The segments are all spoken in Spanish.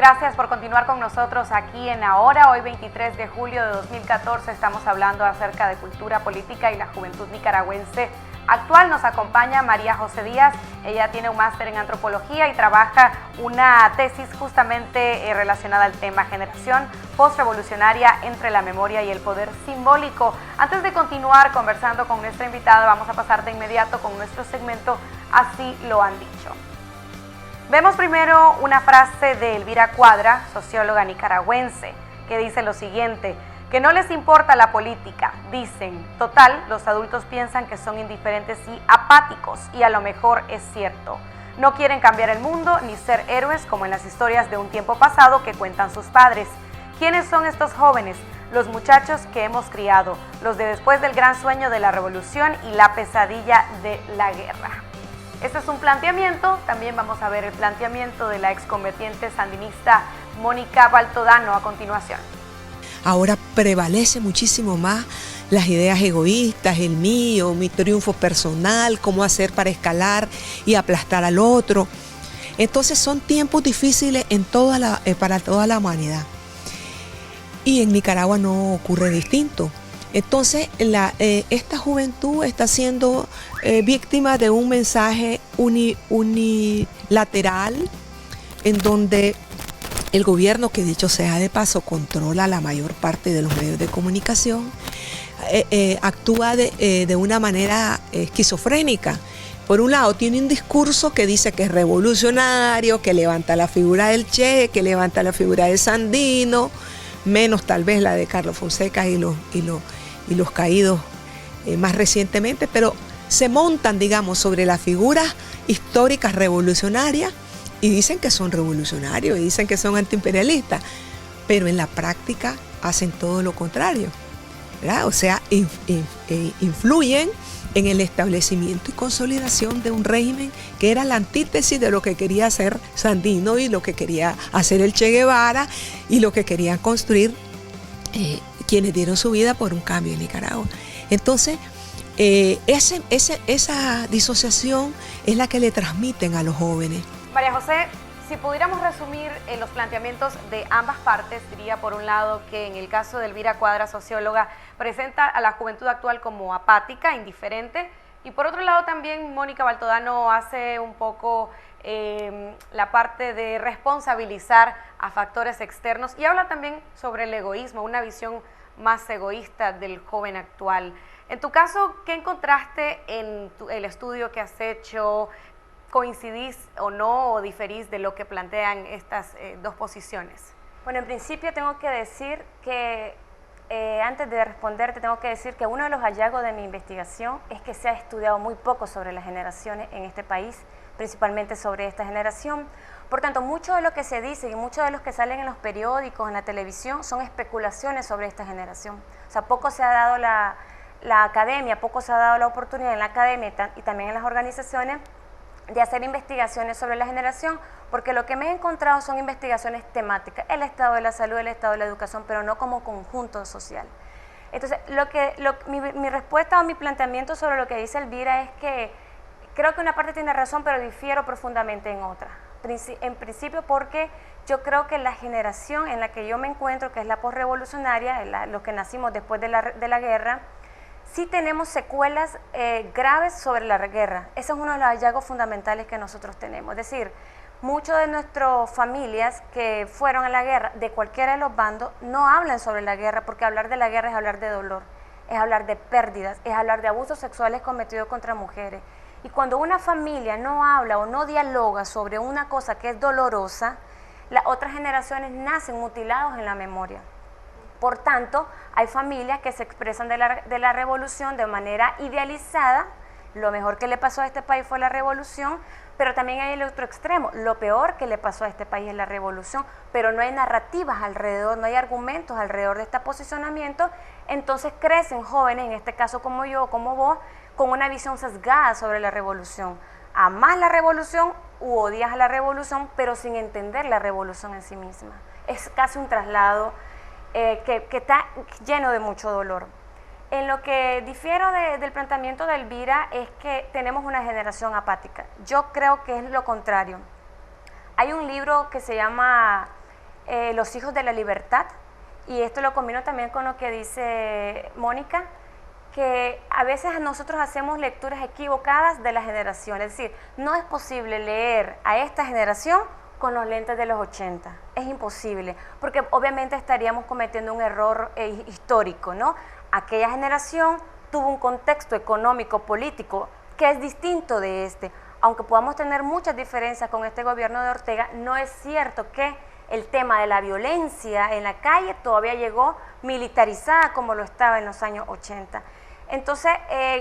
Gracias por continuar con nosotros aquí en Ahora. Hoy 23 de julio de 2014 estamos hablando acerca de cultura política y la juventud nicaragüense actual. Nos acompaña María José Díaz. Ella tiene un máster en antropología y trabaja una tesis justamente relacionada al tema generación postrevolucionaria entre la memoria y el poder simbólico. Antes de continuar conversando con nuestra invitada, vamos a pasar de inmediato con nuestro segmento Así lo han dicho. Vemos primero una frase de Elvira Cuadra, socióloga nicaragüense, que dice lo siguiente: que no les importa la política, dicen. Total, los adultos piensan que son indiferentes y apáticos, y a lo mejor es cierto. No quieren cambiar el mundo ni ser héroes como en las historias de un tiempo pasado que cuentan sus padres. ¿Quiénes son estos jóvenes? Los muchachos que hemos criado, los de después del gran sueño de la revolución y la pesadilla de la guerra. Este es un planteamiento. También vamos a ver el planteamiento de la excombatiente sandinista Mónica Baltodano a continuación. Ahora prevalece muchísimo más las ideas egoístas, el mío, mi triunfo personal, cómo hacer para escalar y aplastar al otro. Entonces son tiempos difíciles para toda la humanidad. Y en Nicaragua no ocurre distinto. Entonces esta juventud está siendo víctima de un mensaje unilateral en donde el gobierno, que dicho sea de paso, controla la mayor parte de los medios de comunicación, actúa de una manera esquizofrénica. Por un lado, tiene un discurso que dice que es revolucionario, que levanta la figura del Che, que levanta la figura de Sandino, menos tal vez la de Carlos Fonseca y los caídos más recientemente, pero se montan, digamos, sobre las figuras históricas revolucionarias y dicen que son revolucionarios y dicen que son antiimperialistas, pero en la práctica hacen todo lo contrario, ¿verdad? O sea, influyen en el establecimiento y consolidación de un régimen que era la antítesis de lo que quería hacer Sandino y lo que quería hacer el Che Guevara y lo que querían construir quienes dieron su vida por un cambio en Nicaragua. Entonces, esa disociación es la que le transmiten a los jóvenes. María José, si pudiéramos resumir los planteamientos de ambas partes, diría por un lado que en el caso de Elvira Cuadra, socióloga, presenta a la juventud actual como apática, indiferente, y por otro lado también Mónica Baltodano hace un poco la parte de responsabilizar a factores externos y habla también sobre el egoísmo, una visión más egoísta del joven actual. En tu caso, ¿qué encontraste en el estudio que has hecho? ¿Coincidís o no, o diferís de lo que plantean estas dos posiciones? Bueno, en principio tengo que decir que, antes de responderte, tengo que decir que uno de los hallazgos de mi investigación es que se ha estudiado muy poco sobre las generaciones en este país, principalmente sobre esta generación. Por tanto, mucho de lo que se dice y mucho de los que salen en los periódicos, en la televisión, son especulaciones sobre esta generación. O sea, poco se ha dado la academia, poco se ha dado la oportunidad en la academia y también en las organizaciones de hacer investigaciones sobre la generación, porque lo que me he encontrado son investigaciones temáticas, el estado de la salud, el estado de la educación, pero no como conjunto social. Entonces, mi respuesta o mi planteamiento sobre lo que dice Elvira es que creo que una parte tiene razón, pero difiero profundamente en otra. En principio porque yo creo que la generación en la que yo me encuentro, que es la posrevolucionaria, los que nacimos después de la guerra, sí tenemos secuelas graves sobre la guerra. Ese es uno de los hallazgos fundamentales que nosotros tenemos. Es decir, muchas de nuestras familias que fueron a la guerra, de cualquiera de los bandos, no hablan sobre la guerra, porque hablar de la guerra es hablar de dolor, es hablar de pérdidas, es hablar de abusos sexuales cometidos contra mujeres. Y cuando una familia no habla o no dialoga sobre una cosa que es dolorosa, las otras generaciones nacen mutilados en la memoria. Por tanto, hay familias que se expresan de la revolución de manera idealizada. Lo mejor que le pasó a este país fue la revolución, pero también hay el otro extremo. Lo peor que le pasó a este país es la revolución, pero no hay narrativas alrededor, no hay argumentos alrededor de este posicionamiento. Entonces crecen jóvenes, en este caso como yo o como vos, con una visión sesgada sobre la revolución. Amás la revolución u odias a la revolución, pero sin entender la revolución en sí misma. Es casi un traslado que está lleno de mucho dolor. En lo que difiero del planteamiento de Elvira es que tenemos una generación apática. Yo creo que es lo contrario. Hay un libro que se llama Los hijos de la libertad, y esto lo combino también con lo que dice Mónica, que a veces nosotros hacemos lecturas equivocadas de la generación, es decir, no es posible leer a esta generación con los lentes de los 80, es imposible, porque obviamente estaríamos cometiendo un error histórico, ¿no? Aquella generación tuvo un contexto económico, político, que es distinto de este. Aunque podamos tener muchas diferencias con este gobierno de Ortega, no es cierto que el tema de la violencia en la calle todavía llegó militarizada como lo estaba en los años 80. Entonces,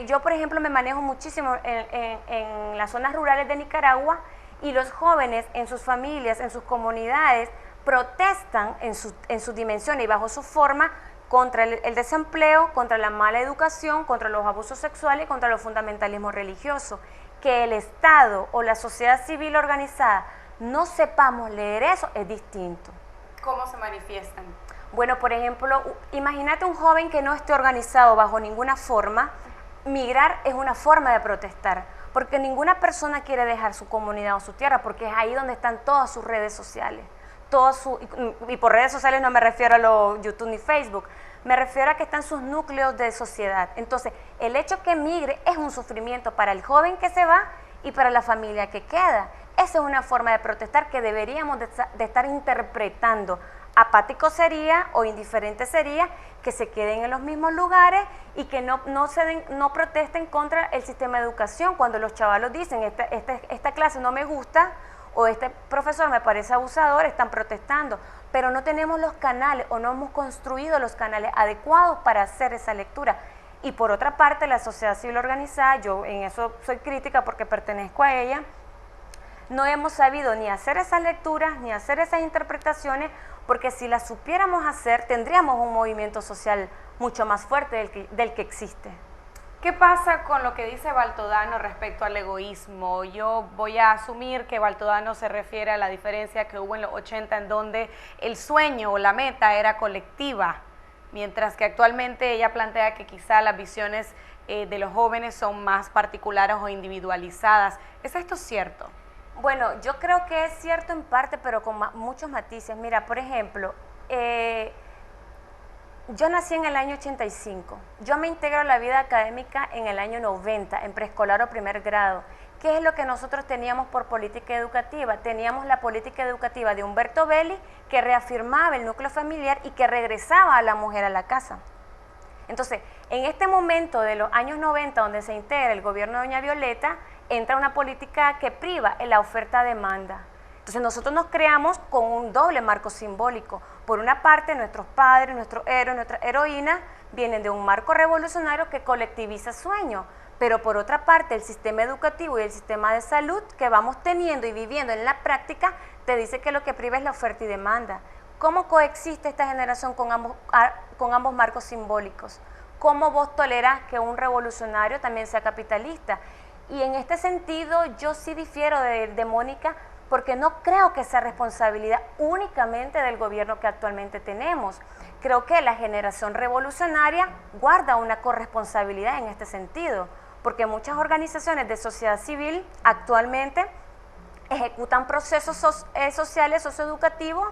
yo por ejemplo me manejo muchísimo en las zonas rurales de Nicaragua, y los jóvenes en sus familias, en sus comunidades, protestan en su dimensión y bajo su forma contra el desempleo, contra la mala educación, contra los abusos sexuales y contra los fundamentalismos religiosos. Que el Estado o la sociedad civil organizada no sepamos leer eso es distinto. ¿Cómo se manifiestan? Bueno, por ejemplo, imagínate un joven que no esté organizado bajo ninguna forma. Migrar es una forma de protestar, porque ninguna persona quiere dejar su comunidad o su tierra, porque es ahí donde están todas sus redes sociales. Y por redes sociales no me refiero a los YouTube ni Facebook, me refiero a que están sus núcleos de sociedad. Entonces, el hecho que migre es un sufrimiento para el joven que se va y para la familia que queda. Esa es una forma de protestar que deberíamos de estar interpretando. Apático sería o indiferente sería que se queden en los mismos lugares y que no protesten contra el sistema de educación. Cuando los chavalos dicen esta clase no me gusta o este profesor me parece abusador, están protestando, pero no tenemos los canales o no hemos construido los canales adecuados para hacer esa lectura. Y por otra parte, la sociedad civil organizada, yo en eso soy crítica porque pertenezco a ella, no hemos sabido ni hacer esas lecturas, ni hacer esas interpretaciones, porque si las supiéramos hacer, tendríamos un movimiento social mucho más fuerte del que existe. ¿Qué pasa con lo que dice Baltodano respecto al egoísmo? Yo voy a asumir que Baltodano se refiere a la diferencia que hubo en los 80, en donde el sueño o la meta era colectiva, mientras que actualmente ella plantea que quizá las visiones de los jóvenes son más particulares o individualizadas. ¿Es esto cierto? Bueno, yo creo que es cierto en parte, pero con muchos matices. Mira, por ejemplo, yo nací en el año 85, yo me integro a la vida académica en el año 90, en preescolar o primer grado. ¿Qué es lo que nosotros teníamos por política educativa? Teníamos la política educativa de Humberto Belli, que reafirmaba el núcleo familiar y que regresaba a la mujer a la casa. Entonces, en este momento de los años 90, donde se integra el gobierno de doña Violeta, entra una política que priva en la oferta-demanda. Entonces nosotros nos creamos con un doble marco simbólico. Por una parte, nuestros padres, nuestros héroes, nuestras heroínas vienen de un marco revolucionario que colectiviza sueños, pero por otra parte, el sistema educativo y el sistema de salud que vamos teniendo y viviendo en la práctica te dice que lo que priva es la oferta y demanda. ¿Cómo coexiste esta generación con ambos marcos simbólicos? ¿Cómo vos tolerás que un revolucionario también sea capitalista? Y en este sentido yo sí difiero de Mónica, porque no creo que sea responsabilidad únicamente del gobierno que actualmente tenemos. Creo que la generación revolucionaria guarda una corresponsabilidad en este sentido, porque muchas organizaciones de sociedad civil actualmente ejecutan procesos sociales, socioeducativos,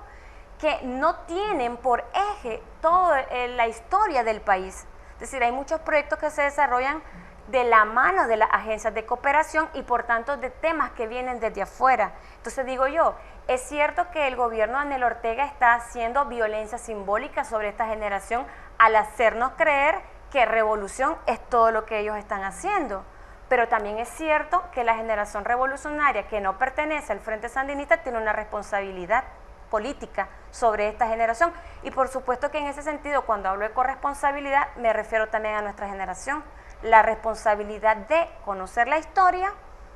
que no tienen por eje toda la historia del país. Es decir, hay muchos proyectos que se desarrollan de la mano de las agencias de cooperación y por tanto de temas que vienen desde afuera. Entonces digo yo, es cierto que el gobierno de Daniel Ortega está haciendo violencia simbólica sobre esta generación al hacernos creer que revolución es todo lo que ellos están haciendo, pero también es cierto que la generación revolucionaria que no pertenece al Frente Sandinista tiene una responsabilidad política sobre esta generación, y por supuesto que en ese sentido, cuando hablo de corresponsabilidad, me refiero también a nuestra generación, la responsabilidad de conocer la historia,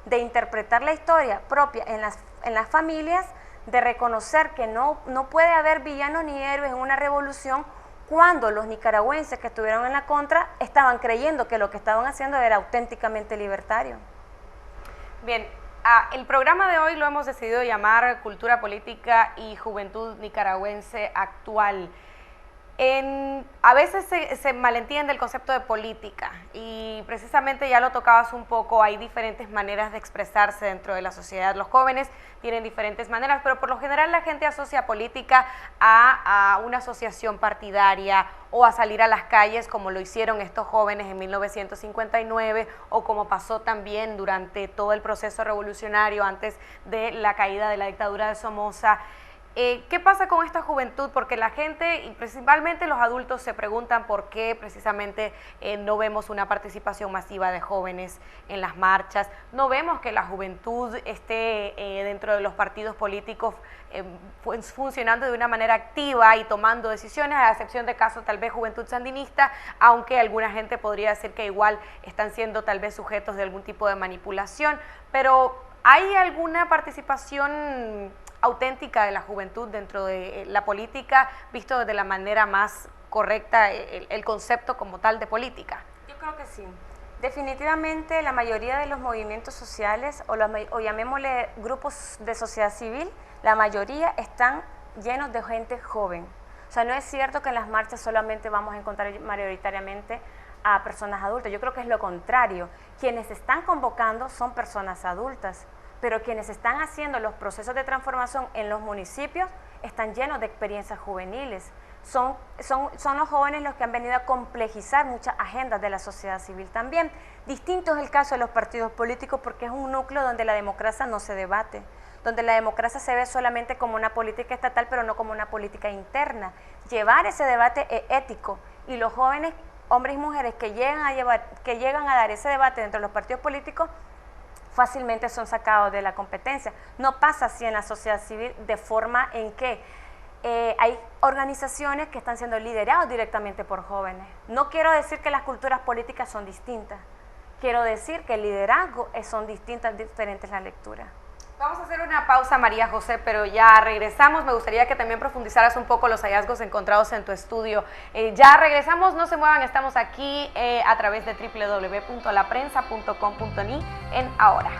de interpretar la historia propia en las familias, de reconocer que no puede haber villanos ni héroes en una revolución cuando los nicaragüenses que estuvieron en la contra estaban creyendo que lo que estaban haciendo era auténticamente libertario. Bien, el programa de hoy lo hemos decidido llamar Cultura Política y Juventud Nicaragüense Actual. A veces se malentiende el concepto de política y precisamente ya lo tocabas un poco, hay diferentes maneras de expresarse dentro de la sociedad. Los jóvenes tienen diferentes maneras, pero por lo general la gente asocia política a una asociación partidaria o a salir a las calles como lo hicieron estos jóvenes en 1959 o como pasó también durante todo el proceso revolucionario antes de la caída de la dictadura de Somoza. ¿Qué pasa con esta juventud? Porque la gente, y principalmente los adultos, se preguntan por qué precisamente no vemos una participación masiva de jóvenes en las marchas, no vemos que la juventud esté dentro de los partidos políticos funcionando de una manera activa y tomando decisiones, a excepción de casos tal vez Juventud Sandinista, aunque alguna gente podría decir que igual están siendo tal vez sujetos de algún tipo de manipulación, pero ¿hay alguna participación auténtica de la juventud dentro de la política, visto de la manera más correcta el concepto como tal de política? Yo creo que sí. Definitivamente la mayoría de los movimientos sociales, o llamémosle grupos de sociedad civil, la mayoría están llenos de gente joven. O sea, no es cierto que en las marchas solamente vamos a encontrar mayoritariamente a personas adultas. Yo creo que es lo contrario. Quienes están convocando son personas adultas, pero quienes están haciendo los procesos de transformación en los municipios están llenos de experiencias juveniles. Son los jóvenes los que han venido a complejizar muchas agendas de la sociedad civil también. Distinto es el caso de los partidos políticos porque es un núcleo donde la democracia no se debate, donde la democracia se ve solamente como una política estatal, pero no como una política interna. Llevar ese debate es ético, y los jóvenes, hombres y mujeres que llegan a dar ese debate dentro de los partidos políticos, fácilmente son sacados de la competencia. No pasa así en la sociedad civil, de forma en que hay organizaciones que están siendo lideradas directamente por jóvenes. No quiero decir que las culturas políticas son distintas, quiero decir que el liderazgo son diferentes las lecturas. Vamos a hacer una pausa, María José, pero ya regresamos. Me gustaría que también profundizaras un poco los hallazgos encontrados en tu estudio. Ya regresamos, no se muevan, estamos aquí a través de www.laprensa.com.ni en Ahora.